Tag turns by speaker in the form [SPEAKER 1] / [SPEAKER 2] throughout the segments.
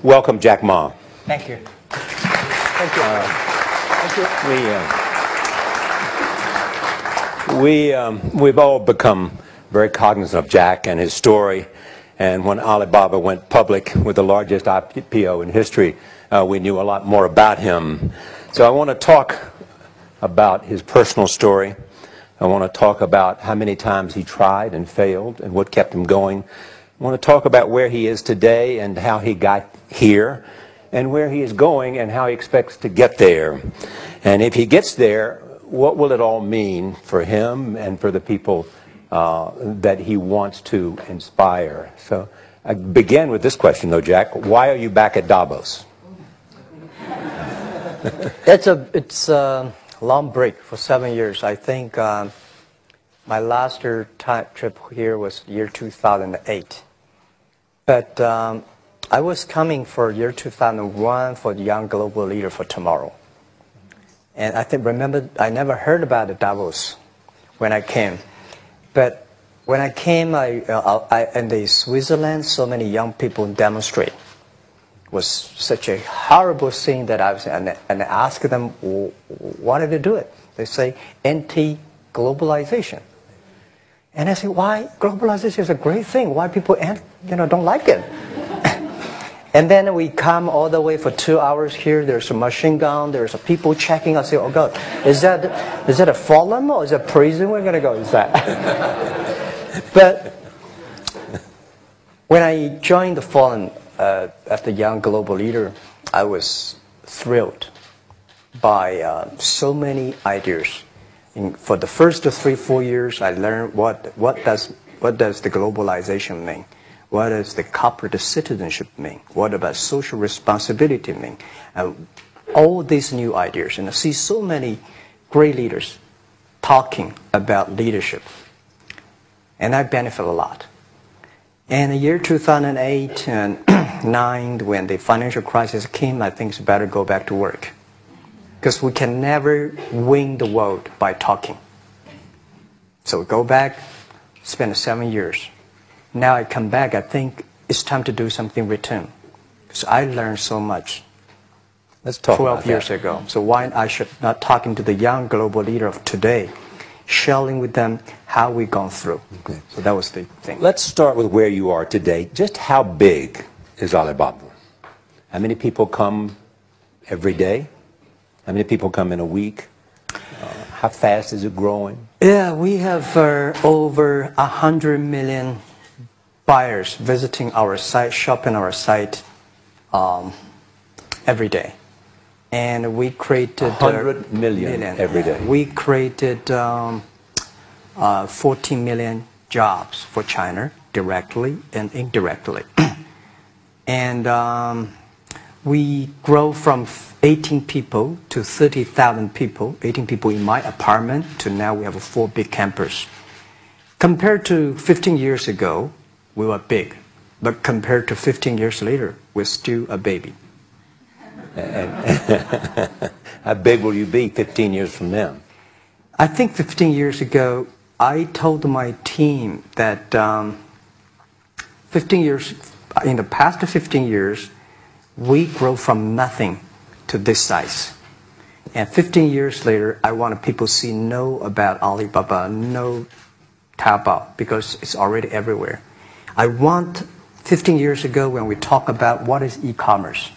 [SPEAKER 1] welcome Jack Ma.
[SPEAKER 2] Thank you. Thank you.
[SPEAKER 1] Thank you. We've all become very cognizant of Jack and his story. And when Alibaba went public with the largest IPO in history, we knew a lot more about him. So I want to talk about his personal story. I want to talk about how many times he tried and failed and what kept him going. I want to talk about where he is today and how he got here, and where he is going and how he expects to get there. And if he gets there, what will it all mean for him and for the people that he wants to inspire? So I begin with this question, though, Jack. Why are you back at Davos?
[SPEAKER 2] It's a long break for 7 years. I think my last trip here was year 2008. But I was coming for year 2001 for the Young Global Leader for Tomorrow. And remember, I never heard about the Davos when I came. But when I came, in the Switzerland, so many young people demonstrate. It was such a horrible thing that I was, and I asked them, why did they do it? They say, anti-globalization. And I say, why? Globalization is a great thing. Why people don't like it? And then we come all the way for 2 hours here. There's a machine gun. There's a people checking. I say, oh God, is that a forum or is that prison we're going to go inside? But when I joined the forum as the Young Global Leader, I was thrilled by so many ideas. For the first 3-4 years, I learned what does the globalization mean? What does the corporate citizenship mean? What about social responsibility mean? All these new ideas. And I see so many great leaders talking about leadership. And I benefit a lot. And in the year 2008 and 2009, when the financial crisis came, I think it's better go back to work. Because we can never win the world by talking. So go back, spend 7 years. Now I come back, I think it's time to do something return. Because I learned so much.
[SPEAKER 1] Let's talk
[SPEAKER 2] 12 years ago. So why I should not talking to the young global leader of today, sharing with them how we've gone through. Okay. So that was the thing.
[SPEAKER 1] Let's start with where you are today. Just how big is Alibaba? How many people come every day? How many people come in a week? How fast is it growing?
[SPEAKER 2] Yeah, we have over 100 million buyers visiting our site, shopping our site every day. And we created
[SPEAKER 1] 100 million every day.
[SPEAKER 2] We created 14 million jobs for China, directly and indirectly. And we grow from 18 people to 30,000 people, 18 people in my apartment, to now we have a 4 big campus. Compared to 15 years ago, we were big. But compared to 15 years later, we're still a baby.
[SPEAKER 1] How big will you be 15 years from now?
[SPEAKER 2] I think 15 years ago, I told my team that in the past 15 years, we grow from nothing to this size. And 15 years later, I want people to know about Alibaba, know Taobao, because it's already everywhere. I want 15 years ago when we talk about what is e-commerce,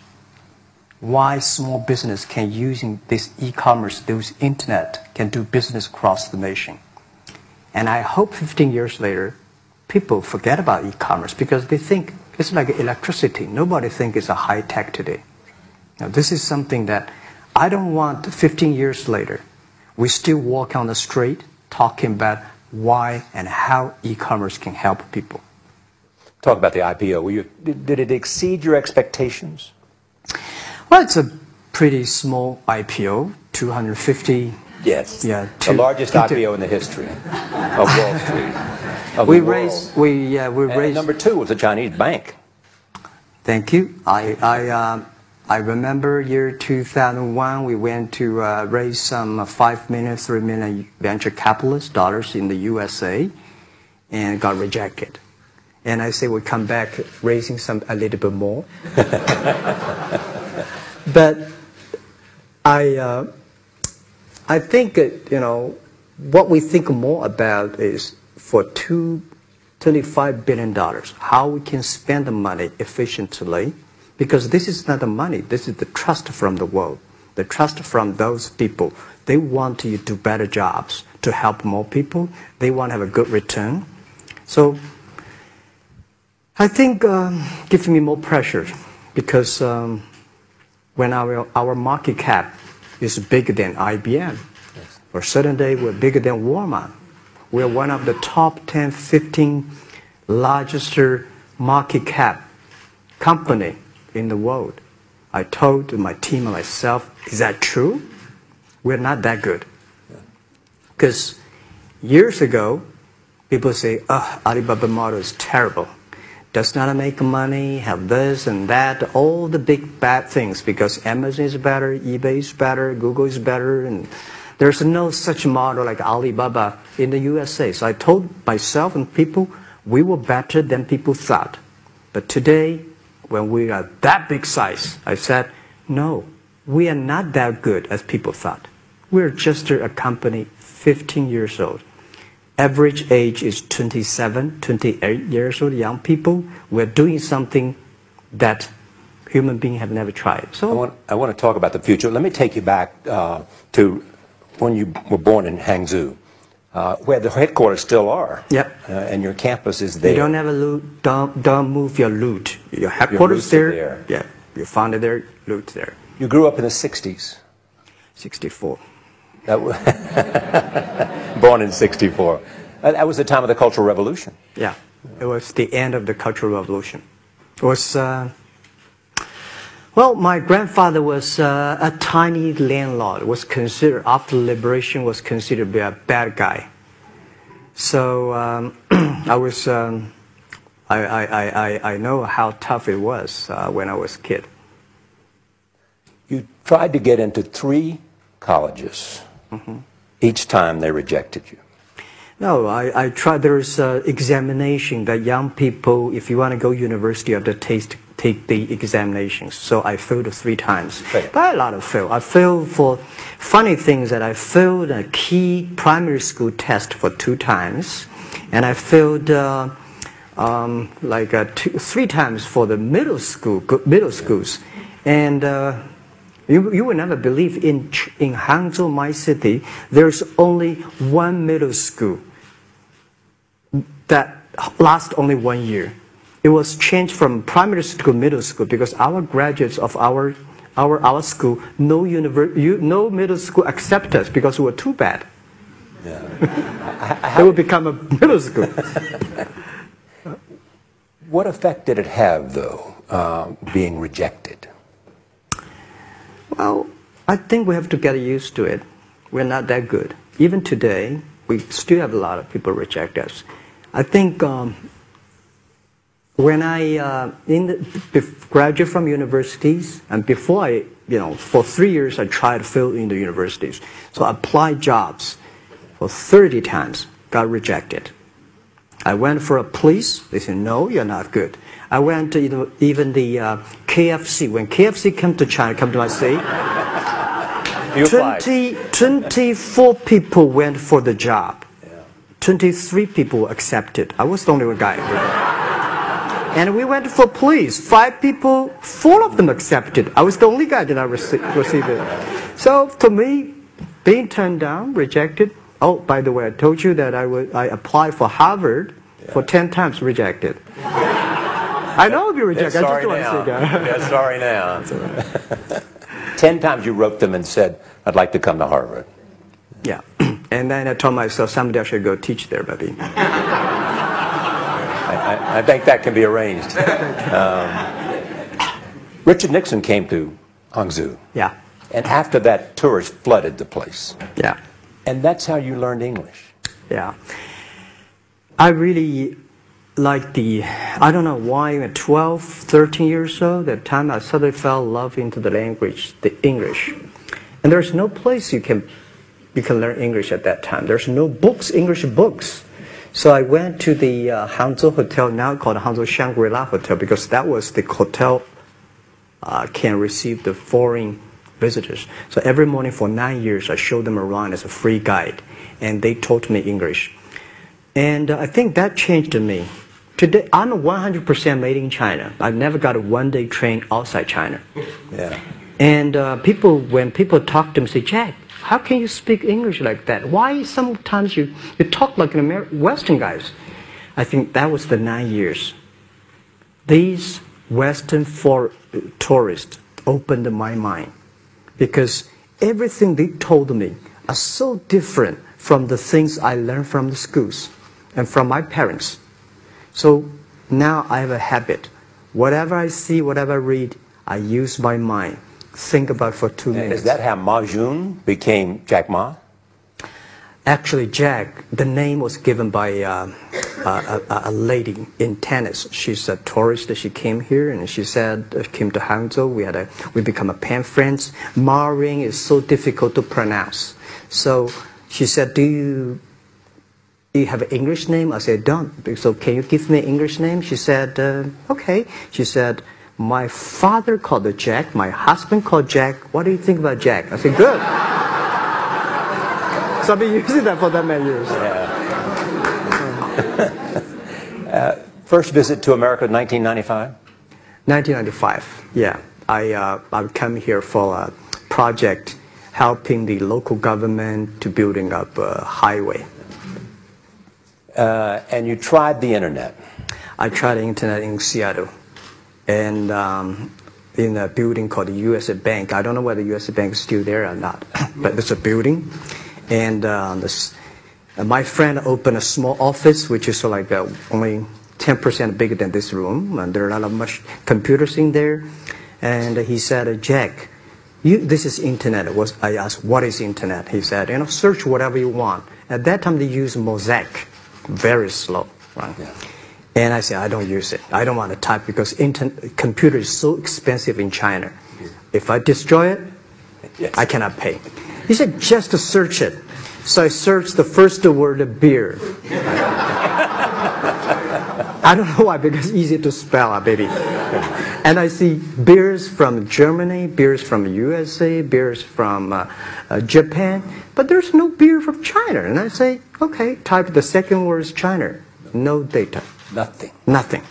[SPEAKER 2] why small business can using this e-commerce, this internet, can do business across the nation. And I hope 15 years later, people forget about e-commerce because they think it's like electricity. Nobody thinks it's a high tech today. Now, this is something that I don't want 15 years later. We still walk on the street talking about why and how e-commerce can help people.
[SPEAKER 1] Talk about the IPO. Did it exceed your expectations?
[SPEAKER 2] Well, it's a pretty small IPO, 250.
[SPEAKER 1] Yes.
[SPEAKER 2] Yeah.
[SPEAKER 1] The largest IPO in the history of Wall Street.
[SPEAKER 2] We raised.
[SPEAKER 1] Number 2 was a Chinese bank.
[SPEAKER 2] Thank you. I remember year 2001. We went to raise some 5 million, 3 million venture capitalist dollars in the USA, and got rejected. And I say we'll come back raising a little bit more. But I think, what we think more about is for $25 billion, how we can spend the money efficiently, because this is not the money, this is the trust from the world, the trust from those people. They want you to do better jobs, to help more people. They want to have a good return. So I think gives me more pressure, because when our market cap is bigger than IBM, for a certain day we're bigger than Walmart. We're one of the top 10, 15 largest market cap company in the world. I told my team and myself, is that true? We're not that good. Because years ago, people say, oh, Alibaba model is terrible. Does not make money, have this and that, all the big bad things, because Amazon is better, eBay is better, Google is better, and there's no such model like Alibaba in the USA. So I told myself and people, we were better than people thought. But today, when we are that big size, I said, no, we are not that good as people thought. We're just a company 15 years old. Average age is 27, 28 years old, young people. We're doing something that human beings have never tried. So
[SPEAKER 1] I want to talk about the future. Let me take you back to when you were born in Hangzhou, where the headquarters still are.
[SPEAKER 2] Yep.
[SPEAKER 1] And your campus is there.
[SPEAKER 2] You don't have a loot, don't move your loot. Your headquarters there. Yeah, you found it there, loot there.
[SPEAKER 1] You grew up in the 60s.
[SPEAKER 2] 64.
[SPEAKER 1] Born in 64. That was the time of the Cultural Revolution.
[SPEAKER 2] Yeah, it was the end of the Cultural Revolution. It was, well, my grandfather was a tiny landlord. Was considered, after liberation, was considered to be a bad guy. So I was, I know how tough it was when I was a kid.
[SPEAKER 1] You tried to get into 3 colleges. Mm-hmm. Each time they rejected you.
[SPEAKER 2] No, I tried. There's examination that young people, if you want to go to university, you have to take the examinations. So I failed 3 times.
[SPEAKER 1] Right.
[SPEAKER 2] But a lot of fail. I failed for funny things that I failed a key primary school test for 2 times. And I failed 3 times for the middle schools. And you will never believe in Hangzhou, my city, there's only 1 middle school that lasts only 1 year. It was changed from primary school to middle school because our graduates of our school, no middle school accept us because we were too bad. Yeah. They would become a middle school.
[SPEAKER 1] What effect did it have, though, being rejected?
[SPEAKER 2] Well, I think we have to get used to it. We're not that good. Even today, we still have a lot of people reject us. I think when I graduated from universities, and before I, for 3 years I tried to fill in the universities. So I applied jobs for 30 times, got rejected. I went for a police, they said, no, you're not good. I went to even the KFC. When KFC came to China, come to my city, 24 people went for the job. 23 people accepted. I was the only one guy. And we went for police. 5 people, 4 of them accepted. I was the only guy that I received it. So to me, being turned down, rejected. Oh, by the way, I told you that I applied for Harvard for 10 times, rejected. I know I'll be rejected. I just don't want to say that.
[SPEAKER 1] Yeah, sorry now. 10 times you wrote them and said, I'd like to come to Harvard.
[SPEAKER 2] Yeah. And then I told myself, someday I should go teach there, maybe.
[SPEAKER 1] I think that can be arranged. Richard Nixon came to Hangzhou.
[SPEAKER 2] Yeah.
[SPEAKER 1] And after that, tourists flooded the place.
[SPEAKER 2] Yeah.
[SPEAKER 1] And that's how you learned English.
[SPEAKER 2] Yeah. I really like I don't know why, at 12, 13 years old, at that time I suddenly fell in love into the language, the English. And there's no place you can learn English at that time. There's no books, English books. So I went to the Hangzhou Hotel, now called Hangzhou Shangri-La Hotel, because that was the hotel can receive the foreign visitors. So every morning for 9 years, I showed them around as a free guide, and they taught me English. And I think that changed me. Today, I'm 100% made in China. I've never got a one-day train outside China.
[SPEAKER 1] Yeah.
[SPEAKER 2] And when people talk to me, say, Jack, how can you speak English like that? Why sometimes you talk like an Western guys? I think that was the 9 years. These Western tourists opened my mind, because everything they told me are so different from the things I learned from the schools and from my parents. So now I have a habit. Whatever I see, whatever I read, I use my mind. Think about for 2 minutes.
[SPEAKER 1] Is that how Ma Jun became Jack Ma?
[SPEAKER 2] Actually, Jack, the name was given by a lady in tennis. She's a tourist. She came here and she said, came to Hangzhou. We become a pen friends. Ma Ring is so difficult to pronounce. So she said, do you have an English name? I said, don't. So can you give me an English name? She said, okay. She said, my father called her Jack. My husband called Jack. What do you think about Jack? I said, good. So I've been using that for that many years.
[SPEAKER 1] Yeah. First visit to America in 1995?
[SPEAKER 2] 1995, yeah. I come here for a project helping the local government to building up a highway.
[SPEAKER 1] And you tried the internet?
[SPEAKER 2] I tried the internet in Seattle. And in a building called the U.S. Bank. I don't know whether the U.S. Bank is still there or not, but it's a building. And my friend opened a small office, which is like only 10% bigger than this room. And there are a lot of computers in there. And he said, Jack, this is internet. I asked, what is internet? He said, search whatever you want. At that time, they used Mosaic, very slow. Right? Yeah. And I said, I don't use it. I don't want to type because computer is so expensive in China. If I destroy it, yes, I cannot pay. He said, just to search it. So I searched the first word, beer. I don't know why, because it's easy to spell, baby. And I see beers from Germany, beers from USA, beers from Japan, but there's no beer from China. And I say, okay, type the second word is China. No data.
[SPEAKER 1] Nothing.
[SPEAKER 2] Nothing.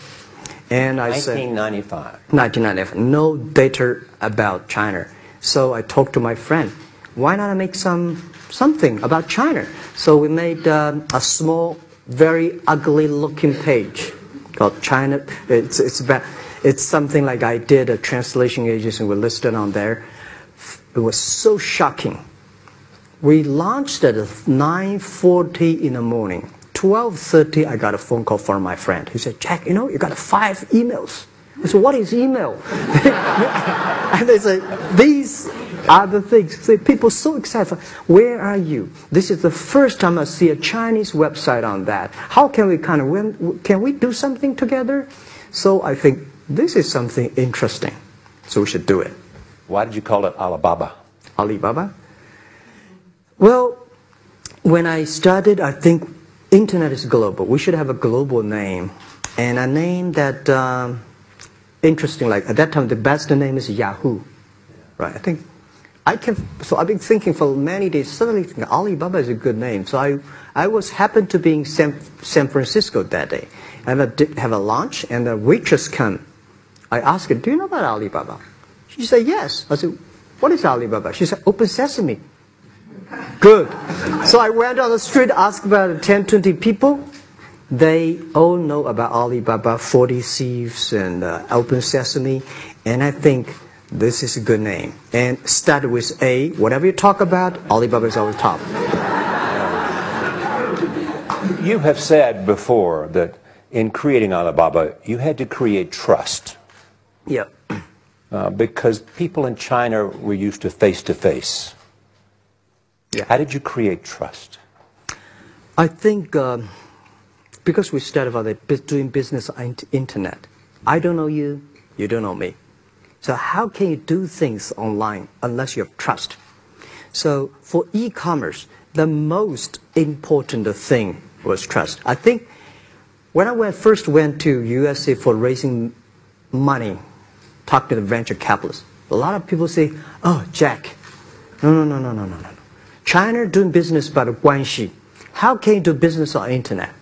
[SPEAKER 2] And I
[SPEAKER 1] 1995.
[SPEAKER 2] said, 1995. No data about China. So I talked to my friend. Why not make something about China? So we made a small, very ugly-looking page called China. It's something like I did a translation agency. We listed on there. It was so shocking. We launched at 9:40 in the morning. 12:30, I got a phone call from my friend. He said, Jack, you got 5 emails. I said, what is email? And they say, these are the things. So people so excited. Where are you? This is the first time I see a Chinese website on that. How can we can we do something together? So I think this is something interesting. So we should do it.
[SPEAKER 1] Why did you call it Alibaba?
[SPEAKER 2] Alibaba? Well, when I started, I think internet is global. We should have a global name. And a name that, interesting, like at that time, the best name is Yahoo. Right? So I've been thinking for many days, suddenly thinking Alibaba is a good name. So I happened to be in San Francisco that day. I have a lunch, and the waitress come. I asked her, do you know about Alibaba? She said, yes. I said, what is Alibaba? She said, Open Sesame. Good. So I went on the street, asked about 10, 20 people. They all know about Alibaba, 40 Thieves, and Open Sesame. And I think this is a good name. And start with A. Whatever you talk about, Alibaba is always top.
[SPEAKER 1] You have said before that in creating Alibaba, you had to create trust.
[SPEAKER 2] Yeah.
[SPEAKER 1] Because people in China were used to face-to-face.
[SPEAKER 2] Yeah.
[SPEAKER 1] How did you create trust?
[SPEAKER 2] I think because we started about doing business on internet. I don't know you, you don't know me. So how can you do things online unless you have trust? So for e-commerce, the most important thing was trust. I think when I first went to USA for raising money, talk to the venture capitalists, a lot of people say, oh, Jack, no. China doing business by the guanxi. How can you do business on the internet?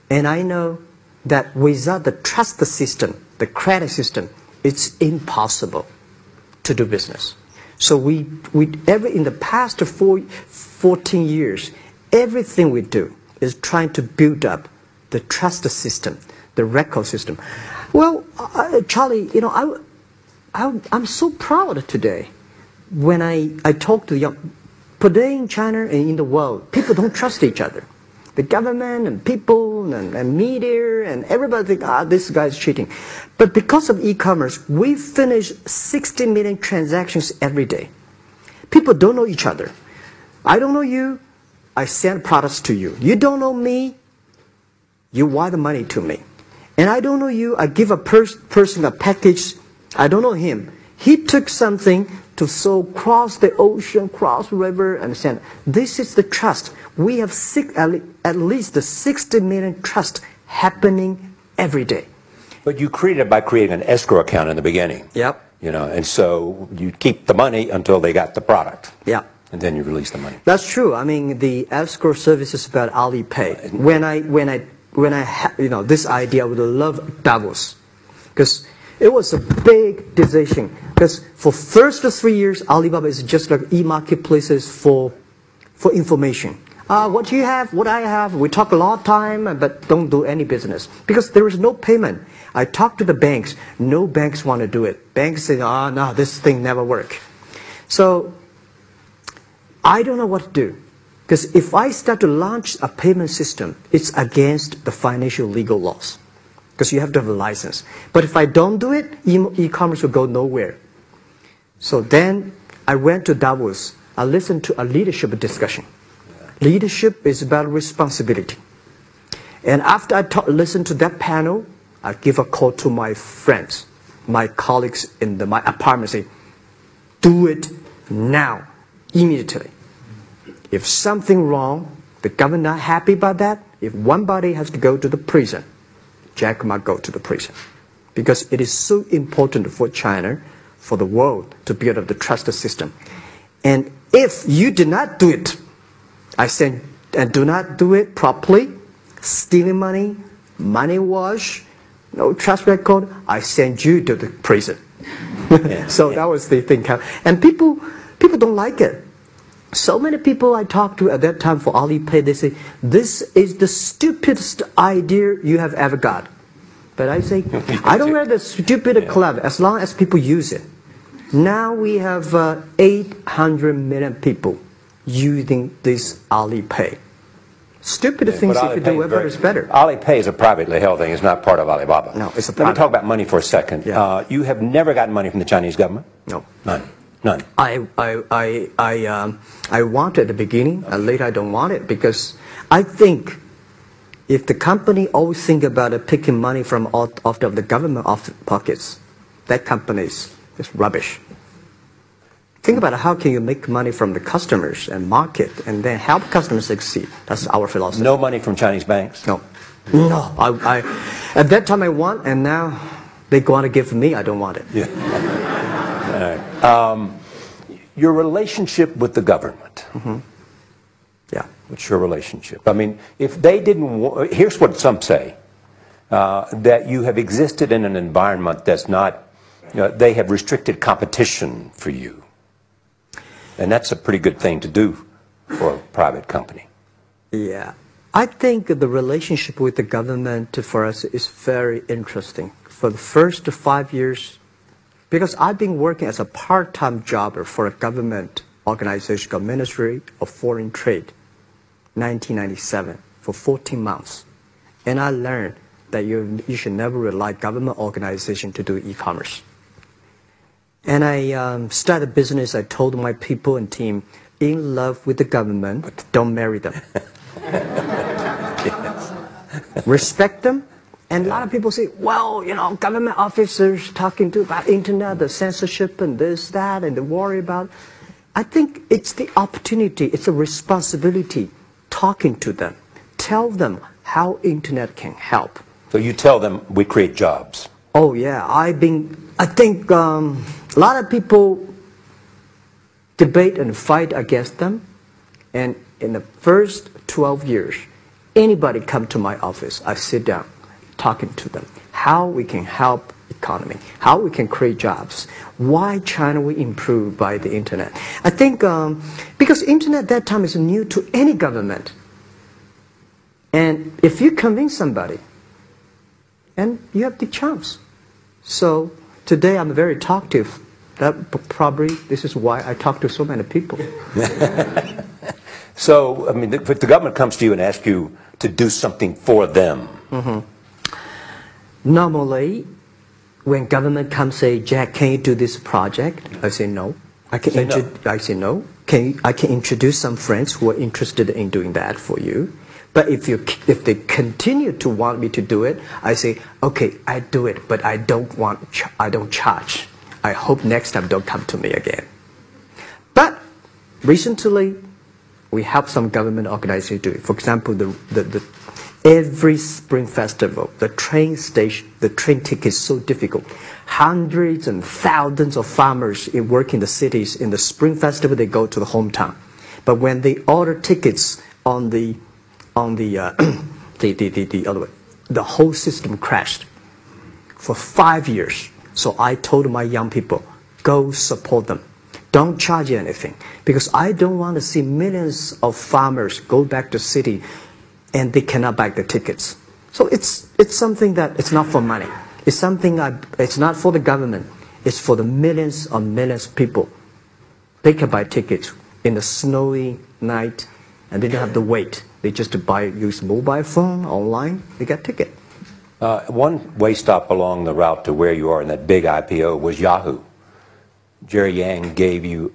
[SPEAKER 2] And I know that without the trust system, the credit system, it's impossible to do business. So in the past 14 years, everything we do is trying to build up the trust system, the record system. Well, Charlie, you know, I'm so proud today when I talk to young. Today in China and in the world, people don't trust each other. The government and people and media and everybody think, this guy's cheating. But because of e-commerce, we finish 60 million transactions every day. People don't know each other. I don't know you, I send products to you. You don't know me, you wire the money to me. And I don't know you, I give a person a package, I don't know him. He took something to cross the ocean, cross the river, and send. This is the trust. We have at least 60 million trust happening every day.
[SPEAKER 1] But you created it by creating an escrow account in the beginning.
[SPEAKER 2] Yep.
[SPEAKER 1] You know, and so you keep the money until they got the product.
[SPEAKER 2] Yeah.
[SPEAKER 1] And then you release the money.
[SPEAKER 2] That's true. I mean, the escrow service is about Alipay. When I had, you know, this idea, I would love Davos, because it was a big decision. Because for first 3 years, Alibaba is just like e-marketplaces for information. What you have, what I have, we talk a lot of time, but don't do any business. Because there is no payment. I talked to the banks. No banks want to do it. Banks say, oh, no, this thing never works. So I don't know what to do. Because if I start to launch a payment system, it's against the financial legal laws. Because you have to have a license. But if I don't do it, e-commerce will go nowhere. So then I went to Davos. I listened to a leadership discussion. Leadership is about responsibility. And after I listened to that panel, I give a call to my friends, my colleagues in my apartment, say, do it now, immediately. If something wrong, the government not happy about that, if one body has to go to the prison, Jack might go to the prison. Because it is so important for China, for the world, to build up the trust system. And if you did not do it, I said, and do not do it properly, stealing money, money wash, no trust record, I send you to the prison. So that was the thing. And people don't like it. So many people I talked to at that time for Alipay, they say, this is the stupidest idea you have ever got. But I say, I don't have the stupid clever, as long as people use it. Now we have 800 million people using this Alipay. Stupid things, if you do whatever is better.
[SPEAKER 1] Alipay is a privately held thing. It's not part of Alibaba.
[SPEAKER 2] No, it's a
[SPEAKER 1] private. Let me talk about money for a second.
[SPEAKER 2] Yeah.
[SPEAKER 1] You have never gotten money from the Chinese government?
[SPEAKER 2] No.
[SPEAKER 1] None. None.
[SPEAKER 2] I want it at the beginning, and later I don't want it, because I think if the company always think about picking money from off of the government pockets, that company is rubbish. Think about how can you make money from the customers and market and then help customers succeed. That's our philosophy.
[SPEAKER 1] No money from Chinese banks?
[SPEAKER 2] No. No. At that time I want, and now they want to give me, I don't want it.
[SPEAKER 1] Yeah. All right. Your relationship with the government.
[SPEAKER 2] Mm-hmm. Yeah.
[SPEAKER 1] What's your relationship? I mean, if they didn't, here's what some say, that you have existed in an environment that's not, they have restricted competition for you. And that's a pretty good thing to do for a private company.
[SPEAKER 2] Yeah. I think the relationship with the government for us is very interesting. For the first 5 years, because I've been working as a part-time jobber for a government organization called Ministry of Foreign Trade, 1997, for 14 months. And I learned that you should never rely on government organization to do e-commerce. And I started business. I told my people and team, in love with the government, but don't marry them.
[SPEAKER 1] Yes.
[SPEAKER 2] Respect them. And a lot of people say, well, government officers talking about internet, the censorship and this, that, and the worry about. I think it's the opportunity, it's a responsibility talking to them, tell them how internet can help.
[SPEAKER 1] So you tell them we create jobs.
[SPEAKER 2] Oh yeah, I think a lot of people debate and fight against them, and in the first 12 years, anybody come to my office, I sit down talking to them, how we can help economy, how we can create jobs, why China will improve by the internet. I think because internet at that time is new to any government, and if you convince somebody, and you have the chance. So today I'm very talkative. Probably this is why I talk to so many people.
[SPEAKER 1] So, I mean, if the government comes to you and asks you to do something for them.
[SPEAKER 2] Normally, when government comes say, Jack, can you do this project? I say no. I say no. I can introduce some friends who are interested in doing that for you. But if they continue to want me to do it, I say, okay, I do it, but I don't charge. I hope next time don't come to me again. But recently, we help some government organizations do it. For example, every Spring Festival, the train ticket is so difficult. Hundreds and thousands of farmers work in the cities. In the Spring Festival, they go to the hometown. But when they order tickets on the whole system crashed for 5 years. So I told my young people, go support them. Don't charge anything, because I don't want to see millions of farmers go back to city and they cannot buy the tickets. So it's something that it's not for money. It's something it's not for the government. It's for the millions of people. They can buy tickets in the snowy night, and they don't have to wait. They just use mobile phone online. They get ticket.
[SPEAKER 1] One way stop along the route to where you are in that big IPO was Yahoo. Jerry Yang gave you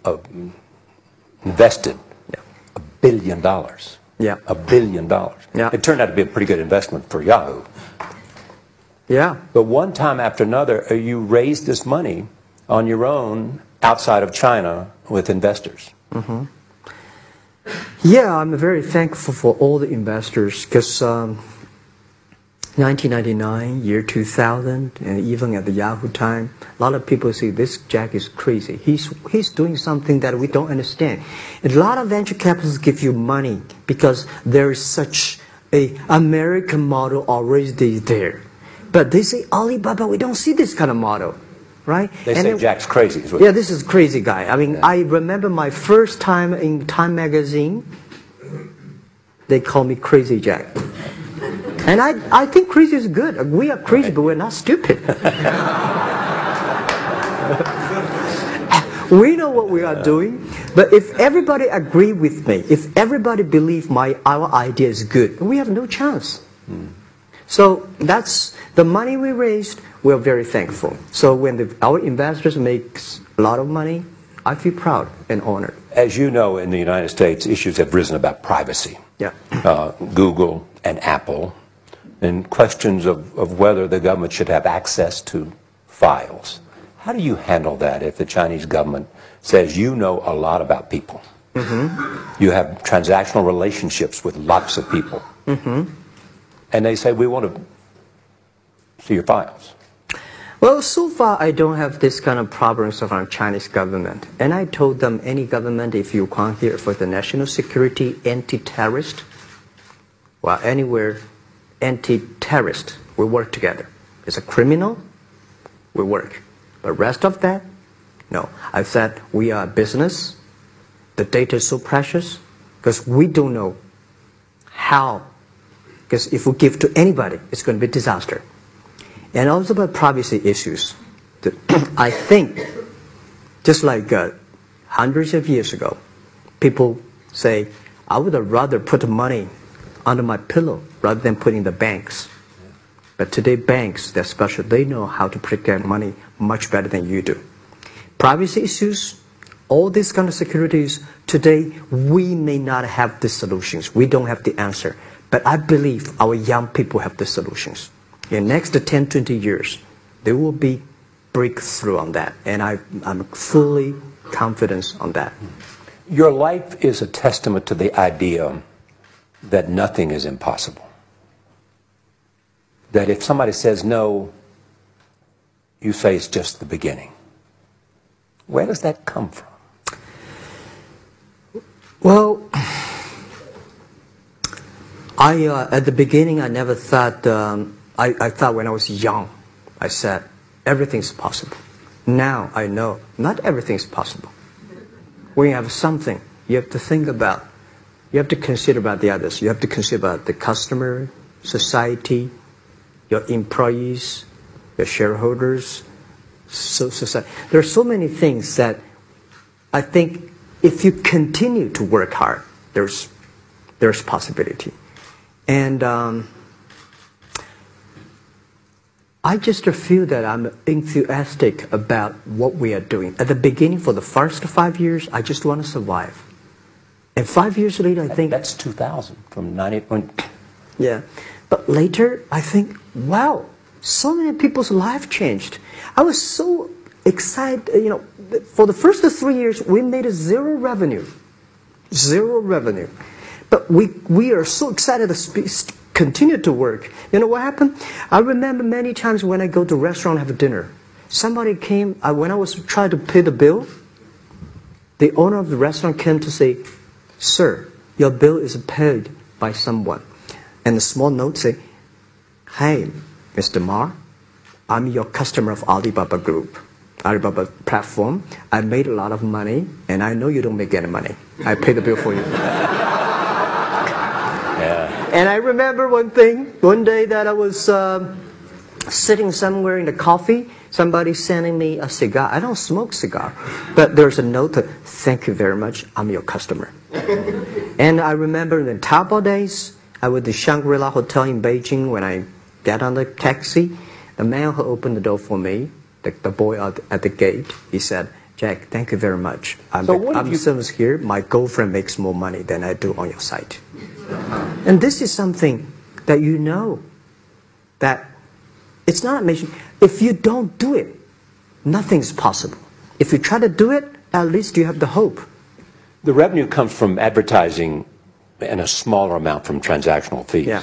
[SPEAKER 1] invested $1 billion.
[SPEAKER 2] Yeah.
[SPEAKER 1] $1 billion.
[SPEAKER 2] Yeah.
[SPEAKER 1] It turned out to be a pretty good investment for Yahoo.
[SPEAKER 2] Yeah.
[SPEAKER 1] But one time after another, you raised this money on your own outside of China with investors.
[SPEAKER 2] Yeah, I'm very thankful for all the investors, because 1999, year 2000, and even at the Yahoo time, a lot of people say this Jack is crazy. He's doing something that we don't understand. And a lot of venture capitalists give you money because there is such a American model already there. But they say, Alibaba, we don't see this kind of model, right?
[SPEAKER 1] They say Jack's crazy.
[SPEAKER 2] Yeah, this is crazy guy. I mean, I remember my first time in Time magazine, they call me Crazy Jack. And I think crazy is good. We are crazy, but we're not stupid. We know what we are doing. But if everybody agree with me, if everybody believe our idea is good, we have no chance. So that's the money we raised. We're very thankful. So when our investors make a lot of money, I feel proud and honored.
[SPEAKER 1] As you know, in the United States, issues have risen about privacy.
[SPEAKER 2] Yeah.
[SPEAKER 1] Google and Apple, and questions of whether the government should have access to files. How do you handle that if the Chinese government says you know a lot about people? You have transactional relationships with lots of people. And they say, we want to see your files.
[SPEAKER 2] Well, so far I don't have this kind of problems around Chinese government. And I told them, any government, if you come here for the national security, anti-terrorist, well, anywhere, anti-terrorist, we work together. It's a criminal, we work. But rest of that, no. I said, we are a business. The data is so precious because we don't know how. Because if we give to anybody, it's going to be a disaster. And also about privacy issues. I think, just like hundreds of years ago, people say, I would rather put money under my pillow rather than put in the banks. But today banks, they're special. They know how to protect money much better than you do. Privacy issues, all these kind of securities, today we may not have the solutions. We don't have the answer. But I believe our young people have the solutions. In the next 10, 20 years, there will be breakthrough on that. And I'm fully confident on that.
[SPEAKER 1] Your life is a testament to the idea that nothing is impossible. That if somebody says no, you say it's just the beginning. Where does that come from?
[SPEAKER 2] Well, at the beginning, I never thought, I thought when I was young, I said, everything's possible. Now I know not everything's possible. When you have something, you have to think about, you have to consider about the others. You have to consider about the customer, society, your employees, your shareholders, society. There are so many things that I think if you continue to work hard, there's possibility. And I just feel that I'm enthusiastic about what we are doing. At the beginning, for the first 5 years, I just want to survive. And 5 years later, I think...
[SPEAKER 1] That's 2000, from 90...
[SPEAKER 2] Yeah. But later, I think, wow, so many people's life changed. I was so excited, you know, for the first 3 years, we made zero revenue. Zero revenue. But we are so excited to continue to work. You know what happened? I remember many times when I go to a restaurant and have dinner, somebody came, when I was trying to pay the bill, the owner of the restaurant came to say, "Sir, your bill is paid by someone." And a small note say, "Hey, Mr. Ma, I'm your customer of Alibaba Group, Alibaba platform. I made a lot of money, and I know you don't make any money. I pay the bill for you." And I remember one day that I was sitting somewhere in the coffee, somebody sending me a cigar. I don't smoke cigar, but there's a note that, "Thank you very much, I'm your customer." And I remember in the Taobao days, I was at the Shangri-La Hotel in Beijing. When I got on the taxi, the man who opened the door for me, the boy at the gate, he said, "Jack, thank you very much. I'm service here. My girlfriend makes more money than I do on your site." And this is something that you know, that it's not a mission. If you don't do it, nothing's possible. If you try to do it, at least you have the hope.
[SPEAKER 1] The revenue comes from advertising and a smaller amount from transactional fees.
[SPEAKER 2] Yeah.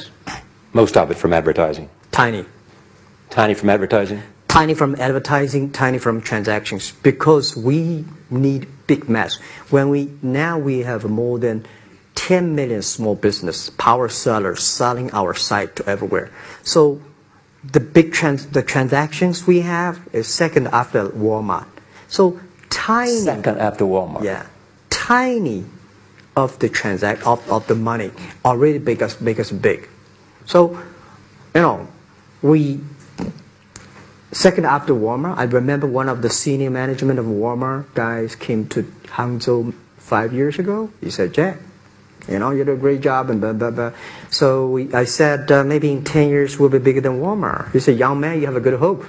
[SPEAKER 1] Most of it from advertising.
[SPEAKER 2] Tiny.
[SPEAKER 1] Tiny from advertising?
[SPEAKER 2] Tiny from advertising, tiny from transactions, because we need big mass. Now we have more than 10 million small business power sellers selling our site to everywhere. So the transactions we have is second after Walmart. So tiny.
[SPEAKER 1] Second after Walmart.
[SPEAKER 2] Yeah, tiny of the of the money already make us big. So, you know, second after Walmart. I remember one of the senior management of Walmart guys came to Hangzhou 5 years ago. He said, "Jack, you know, you did a great job," and blah, blah, blah. So I said, maybe in 10 years we'll be bigger than Walmart. He said, "Young man, you have a good hope."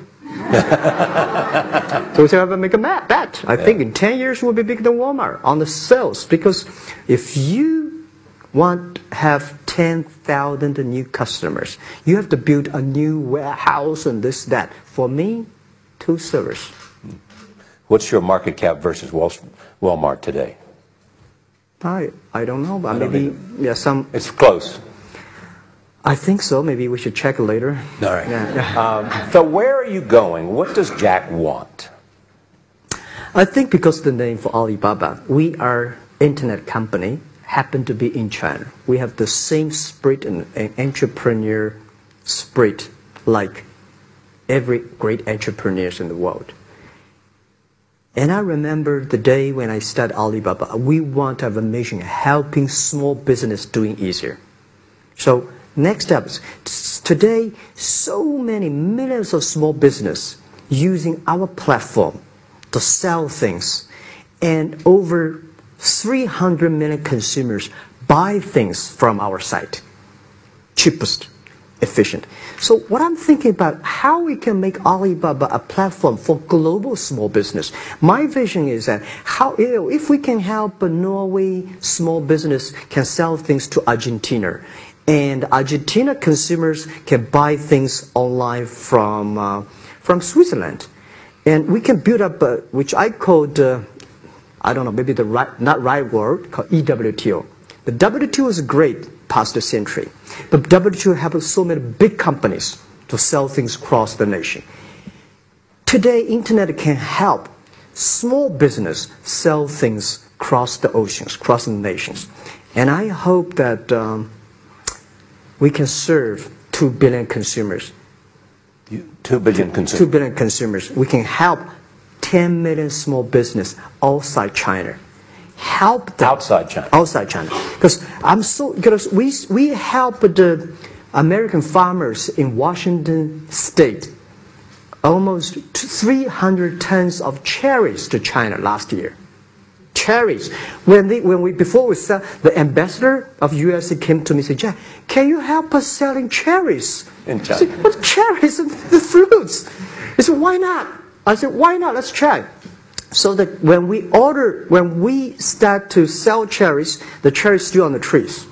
[SPEAKER 2] So we said, "I make a bet. I think in 10 years we'll be bigger than Walmart on the sales." Because if you want to have 10,000 new customers, you have to build a new warehouse and this, that. For me, 2 servers.
[SPEAKER 1] What's your market cap versus Walmart today?
[SPEAKER 2] I don't know, but maybe some.
[SPEAKER 1] It's close.
[SPEAKER 2] I think so. Maybe we should check later.
[SPEAKER 1] All right.
[SPEAKER 2] Yeah.
[SPEAKER 1] So where are you going? What does Jack want?
[SPEAKER 2] I think because of the name for Alibaba, we are internet company, happen to be in China. We have the same spirit and entrepreneur spirit like every great entrepreneurs in the world. And I remember the day when I started Alibaba, we want to have a mission helping small business doing easier. So next up, today, so many millions of small business using our platform to sell things, and over 300 million consumers buy things from our site. Cheapest, efficient. So what I'm thinking about, how we can make Alibaba a platform for global small business. My vision is that if we can help a Norway small business can sell things to Argentina, and Argentina consumers can buy things online from Switzerland, and we can build up which I called I don't know, maybe not right word, called EWTO. The WTO is great, past century. But WTO has so many big companies to sell things across the nation. Today, internet can help small business sell things across the oceans, across the nations. And I hope that we can serve 2 billion consumers.
[SPEAKER 1] 2 billion consumers.
[SPEAKER 2] 2 billion consumers. We can help 10 million small business outside China. Help them.
[SPEAKER 1] Outside China.
[SPEAKER 2] Outside China. Because we help the American farmers in Washington State almost 300 tons of cherries to China last year. Cherries. Before we sell, the ambassador of USA came to me and said, Jack, can you help us selling cherries?
[SPEAKER 1] In China.
[SPEAKER 2] I said, what cherries and the fruits? He said, why not? I said, why not? Let's try. So that when we start to sell cherries, the cherries still on the trees.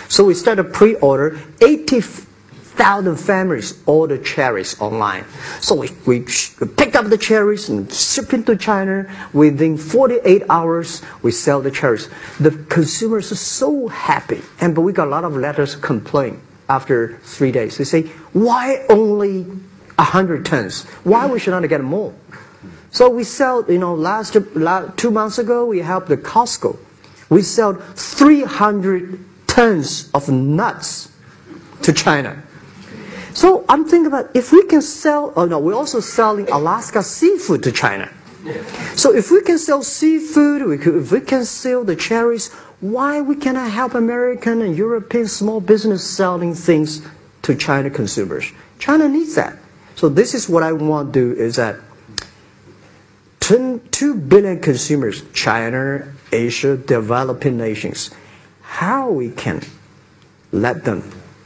[SPEAKER 2] So we start a pre-order, 80,000 families order cherries online. So we pick up the cherries and ship into China. Within 48 hours, we sell the cherries. The consumers are so happy. But we got a lot of letters complaint after 3 days. They say, why only 100 tons? Why we should not get more? So we sell, 2 months ago, we helped the Costco. We sell 300 tons of nuts to China. So I'm thinking about if we can sell, we're also selling Alaska seafood to China. So if we can sell seafood, if we can sell the cherries, why we cannot help American and European small business selling things to China consumers? China needs that. So this is what I want to do is that 2 billion consumers, China, Asia, developing nations, how we can let them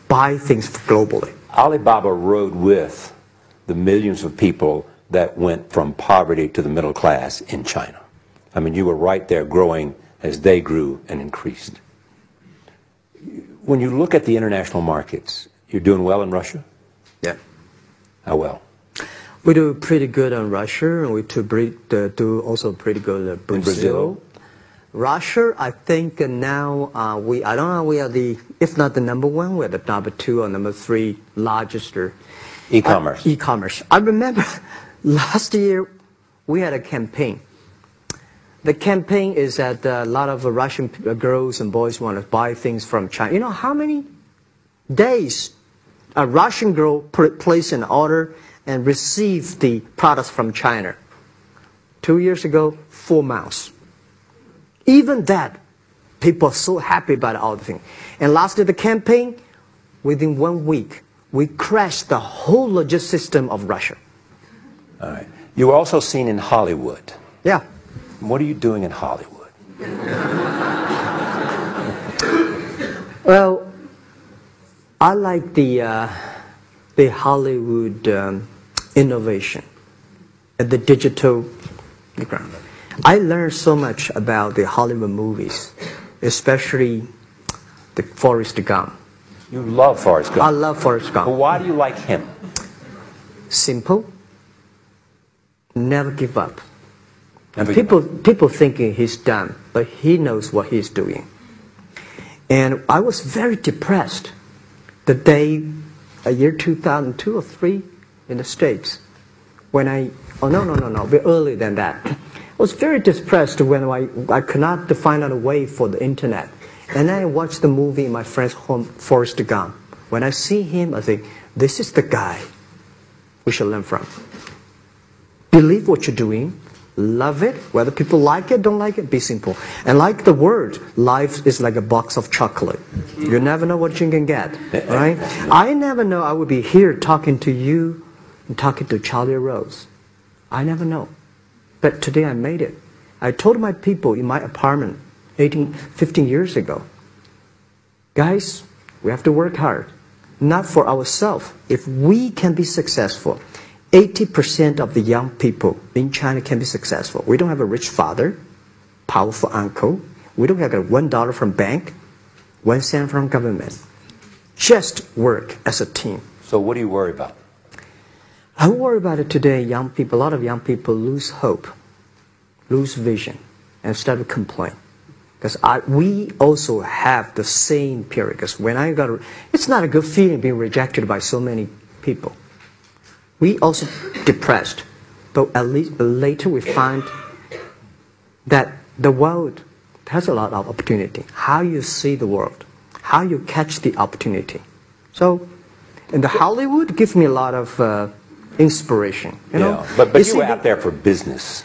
[SPEAKER 2] buy things globally.
[SPEAKER 1] Alibaba rode with the millions of people that went from poverty to the middle class in China. I mean, you were right there growing as they grew and increased. When you look at the international markets, you're doing well in Russia?
[SPEAKER 2] Yeah.
[SPEAKER 1] How well?
[SPEAKER 2] We do pretty good in Russia, and we do also pretty good in Brazil.
[SPEAKER 1] In Brazil?
[SPEAKER 2] Russia, I think now I don't know, we are if not the number 1, we're the number 2 or number 3 largest
[SPEAKER 1] e-commerce.
[SPEAKER 2] E-commerce. I remember last year we had a campaign. The campaign is that a lot of Russian girls and boys want to buy things from China. You know how many days a Russian girl placed an order and received the products from China? 2 years ago, 4 months. Even that, people are so happy about all the things. And last year, the campaign, within 1 week, we crashed the whole logistics system of Russia.
[SPEAKER 1] All right. You were also seen in Hollywood.
[SPEAKER 2] Yeah.
[SPEAKER 1] What are you doing in Hollywood?
[SPEAKER 2] Well, I like the Hollywood innovation and the digital background. I learned so much about the Hollywood movies, especially the Forrest Gump.
[SPEAKER 1] You love Forrest Gump.
[SPEAKER 2] I love Forrest Gump.
[SPEAKER 1] Well, why do you like him?
[SPEAKER 2] Simple. Never give up.
[SPEAKER 1] Never
[SPEAKER 2] People thinking he's done, but he knows what he's doing. And I was very depressed the day, year 2002 or 3 in the States, when a bit earlier than that. I was very depressed when I could not find out a way for the internet. And then I watched the movie in my friend's home, Forrest Gump. When I see him, I think, this is the guy we should learn from. Believe what you're doing. Love it. Whether people like it, don't like it, be simple. And like the word, life is like a box of chocolate. You never know what you can get, right? I never know I would be here talking to you and talking to Charlie Rose. I never know. But today I made it. I told my people in my apartment 15 years ago, guys, we have to work hard. Not for ourselves. If we can be successful, 80% of the young people in China can be successful. We don't have a rich father, powerful uncle. We don't have $1 from bank, 1 cent from government. Just work as a team.
[SPEAKER 1] So what do you worry about?
[SPEAKER 2] I worry about it today. Young people, a lot of young people lose hope, lose vision, and start to complain. Because we also have the same period. Because when I it's not a good feeling being rejected by so many people. We also depressed, but at least later we find that the world has a lot of opportunity. How you see the world, how you catch the opportunity. So, in the Hollywood gives me a lot of inspiration. You know?
[SPEAKER 1] But you were out there for business.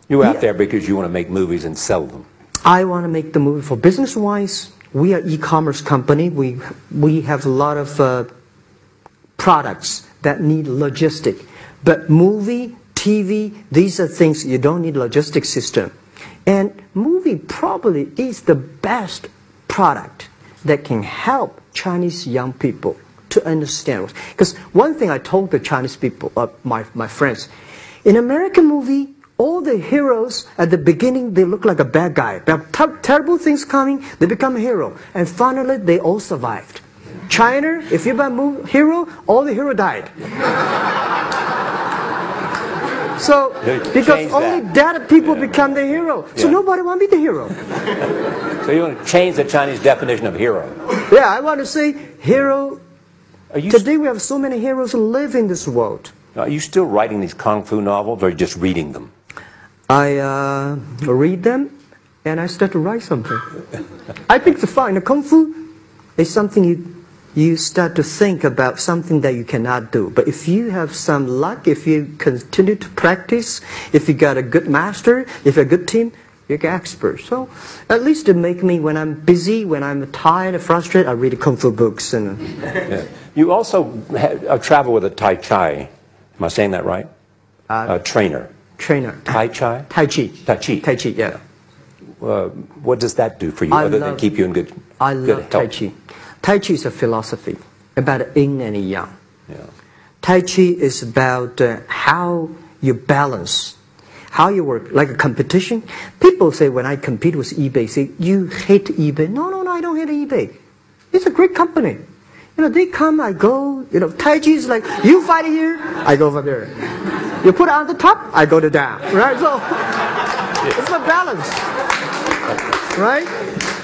[SPEAKER 1] You were out there because you want to make movies and sell them.
[SPEAKER 2] I want to make the movie for business-wise. We are e-commerce company. We have a lot of products that need logistic. But movie, TV, these are things you don't need logistic system. And movie probably is the best product that can help Chinese young people to understand. Because one thing I told the Chinese people, my friends, in American movie, all the heroes at the beginning, they look like a bad guy. Terrible things coming, they become a hero. And finally, they all survived. China, if you buy a hero, all the hero died. So, because only dead people become the hero. So nobody want to be the hero.
[SPEAKER 1] So you want to change the Chinese definition of hero?
[SPEAKER 2] Yeah, I want to say hero. Today we have so many heroes who live in this world.
[SPEAKER 1] Are you still writing these kung fu novels or are you just reading them?
[SPEAKER 2] I read them and I start to write something. I think it's fun. Kung fu is something you start to think about something that you cannot do. But if you have some luck, if you continue to practice, if you got a good master, if you're a good team, you get expert. So at least to make me, when I'm busy, when I'm tired and frustrated, I read kung fu books. And
[SPEAKER 1] You also travel with a Tai Chi. Am I saying that right? Trainer. Tai Chi?
[SPEAKER 2] Tai Chi.
[SPEAKER 1] Tai Chi.
[SPEAKER 2] Tai Chi, yeah.
[SPEAKER 1] What does that do for you other than keep you in good health?
[SPEAKER 2] I love Tai Chi. Tai Chi is a philosophy about yin and yang.
[SPEAKER 1] Yeah.
[SPEAKER 2] Tai Chi is about how you balance, how you work, like a competition. People say when I compete with eBay, say, you hate eBay. No, I don't hate eBay. It's a great company. You know, they come, I go, you know, Tai Chi is like, you fight here, I go over there. You put it on the top, I go to down, right? So, it's a balance, right?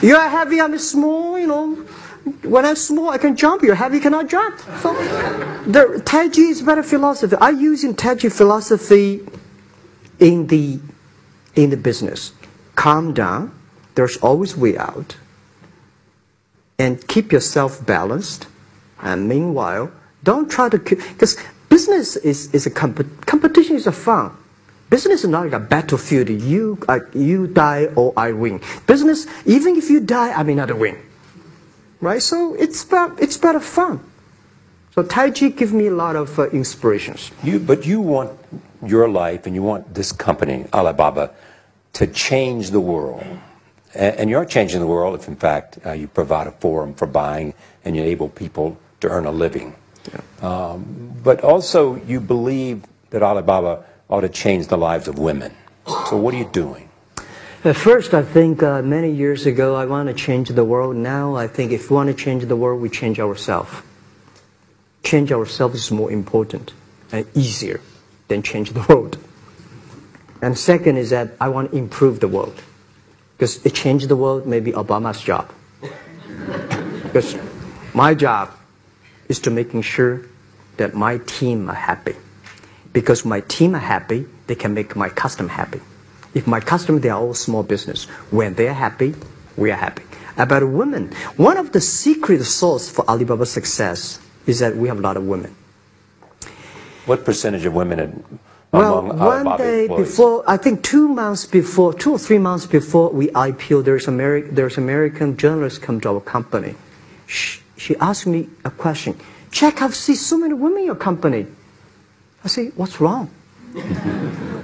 [SPEAKER 2] You're heavy, I'm small, you know. When I'm small, I can jump, you're heavy, cannot jump. So, the Tai Chi is about a philosophy. I'm using Tai Chi philosophy in the business. Calm down, there's always way out. And keep yourself balanced. And meanwhile, don't try to, because business is a competition is a fun. Business is not like a battlefield. You die or I win. Business, even if you die, I may not win. Right? So it's about fun. So Tai Chi gives me a lot of inspirations.
[SPEAKER 1] But you want your life and you want this company, Alibaba, to change the world. And you're changing the world if, in fact, you provide a forum for buying and you enable people to earn a living. Yeah. But also, you believe that Alibaba ought to change the lives of women. So what are you doing?
[SPEAKER 2] First, I think many years ago, I want to change the world. Now, I think if we want to change the world, we change ourselves. Change ourselves is more important and easier than change the world. And second is that I want to improve the world. Because it changed the world, maybe Obama's job. Because my job is to making sure that my team are happy. Because my team are happy, they can make my customer happy. If my customer, they are all small business. When they are happy, we are happy. About women, one of the secret source for Alibaba's success is that we have a lot of women.
[SPEAKER 1] What percentage of women
[SPEAKER 2] among one day employees? Before, I think 2 or 3 months before we IPO, there's American journalist come to our company. She asked me a question. Jack, I've seen so many women in your company. I say, what's wrong?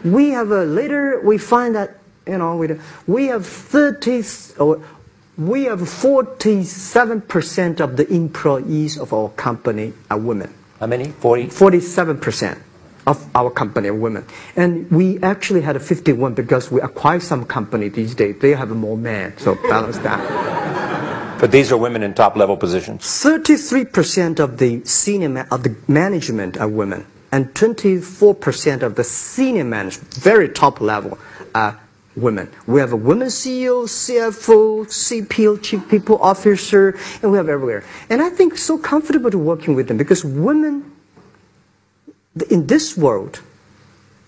[SPEAKER 2] We have later we find that we have 47% of the employees of our company are women.
[SPEAKER 1] How many?
[SPEAKER 2] 47% of our company are women. And we actually had a 51 because we acquired some company these days. They have more men, so balance that.
[SPEAKER 1] But these are women in top-level positions?
[SPEAKER 2] 33% of the management are women. And 24% of the senior management, very top level, are women. We have a women CEO, CFO, CPO, Chief People Officer, and we have everywhere. And I think so comfortable to working with them because women, in this world,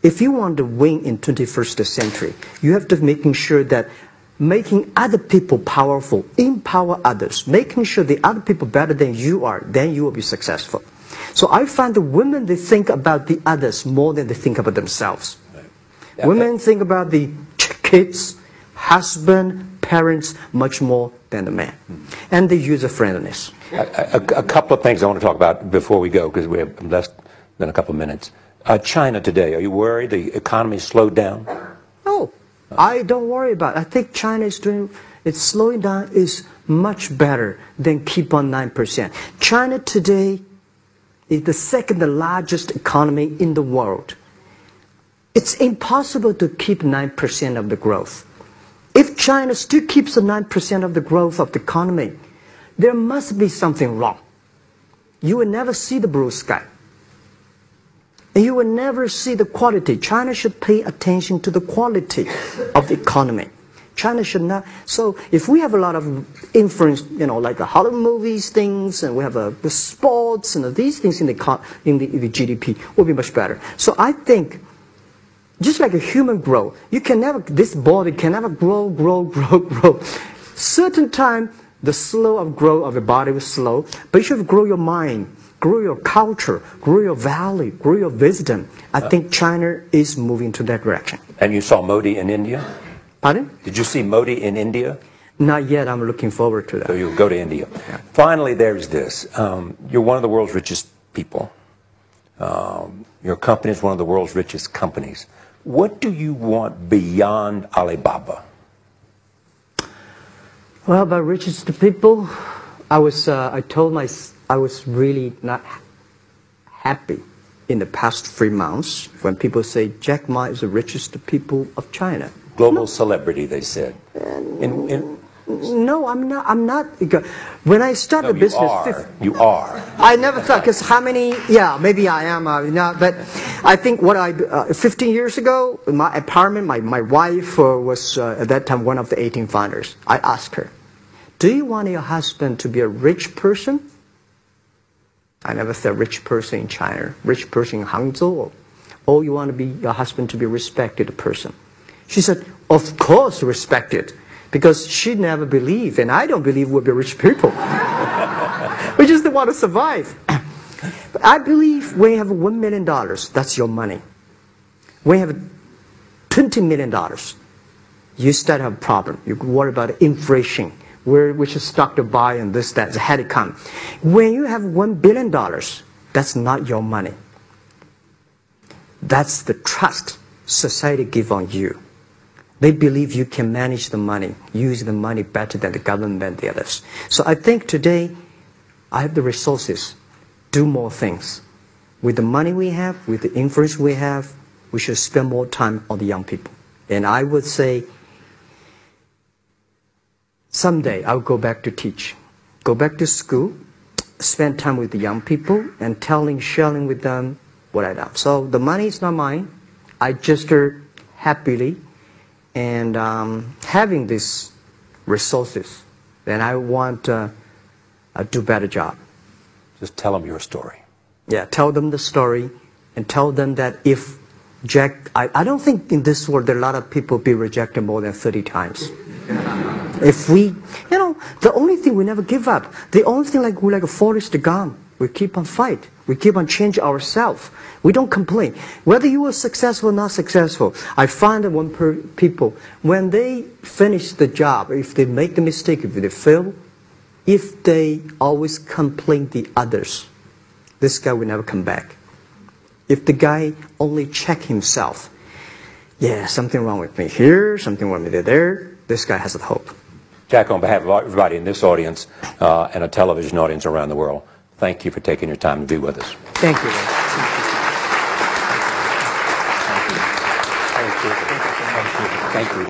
[SPEAKER 2] if you want to win in 21st century, you have to making sure that making other people powerful, empower others, making sure the other people better than you are, then you will be successful. So I find the women, they think about the others more than they think about themselves. Right. Yeah, women think about the kids, husband, parents much more than the man. And the user-friendliness.
[SPEAKER 1] A couple of things I want to talk about before we go, because we have less than a couple of minutes. China today, are you worried the economy slowed down?
[SPEAKER 2] No, I don't worry about it. I think China is doing, it's slowing down is much better than keep on 9%. China today is the second largest economy in the world. It's impossible to keep 9% of the growth. If China still keeps the 9% of the growth of the economy, there must be something wrong. You will never see the blue sky. And you will never see the quality. China should pay attention to the quality of the economy. China should not. So if we have a lot of influence, you know, like the Hollywood movies, things, and we have the sports and these things in the GDP, will be much better. So I think, just like a human growth, you can never, this body can never grow. Certain time, the slow of growth of the body is slow, but you should grow your mind, grow your culture, grow your value, grow your wisdom. I think China is moving to that direction.
[SPEAKER 1] And you saw Modi in India?
[SPEAKER 2] Pardon?
[SPEAKER 1] Did you see Modi in India?
[SPEAKER 2] Not yet. I'm looking forward to that.
[SPEAKER 1] So you'll go to India. Yeah. Finally, there's this. You're one of the world's richest people. Your company is one of the world's richest companies. What do you want beyond Alibaba?
[SPEAKER 2] Well, about richest people, I was really not happy in the past 3 months when people say Jack Ma is the richest people of China.
[SPEAKER 1] Global celebrity, they said.
[SPEAKER 2] No, I'm not. When I started business,
[SPEAKER 1] you are.
[SPEAKER 2] I never thought, because how many? Yeah, maybe I am. But I think 15 years ago, in my apartment, my wife was at that time one of the 18 founders. I asked her, "Do you want your husband to be a rich person?" I never said rich person in China, rich person in Hangzhou, or you want your husband to be a respected person. She said, "Of course, respected." Because she never believed, and I don't believe we'll be rich people. We just want to survive. But I believe when you have $1 million, that's your money. When you have $20 million, you start to have a problem. You worry about inflation, which stock to buy and this, that, had it come. When you have $1 billion, that's not your money. That's the trust society gives on you. They believe you can manage the money, use the money better than the government and the others. So I think today, I have the resources, do more things. With the money we have, with the influence we have, we should spend more time on the young people. And I would say, someday I'll go back to teach. Go back to school, spend time with the young people, and sharing with them what I done. So the money is not mine. I just happily, and having these resources, then I want to do a better job.
[SPEAKER 1] Just tell them your story.
[SPEAKER 2] Yeah, tell them the story, and tell them that if Jack, I don't think in this world there are a lot of people be rejected more than 30 times. If we, the only thing we never give up, the only thing we're like a Forrest Gump, we keep on fight. We keep on changing ourselves. We don't complain. Whether you are successful or not successful, I find that people, when they finish the job, if they make the mistake, if they fail, if they always complain the others, this guy will never come back. If the guy only check himself, yeah, something wrong with me here, something wrong with me there, this guy has a hope.
[SPEAKER 1] Jack, on behalf of everybody in this audience and a television audience around the world, thank you for taking your time to be with us.
[SPEAKER 2] Thank you.
[SPEAKER 1] Thank you. Thank you.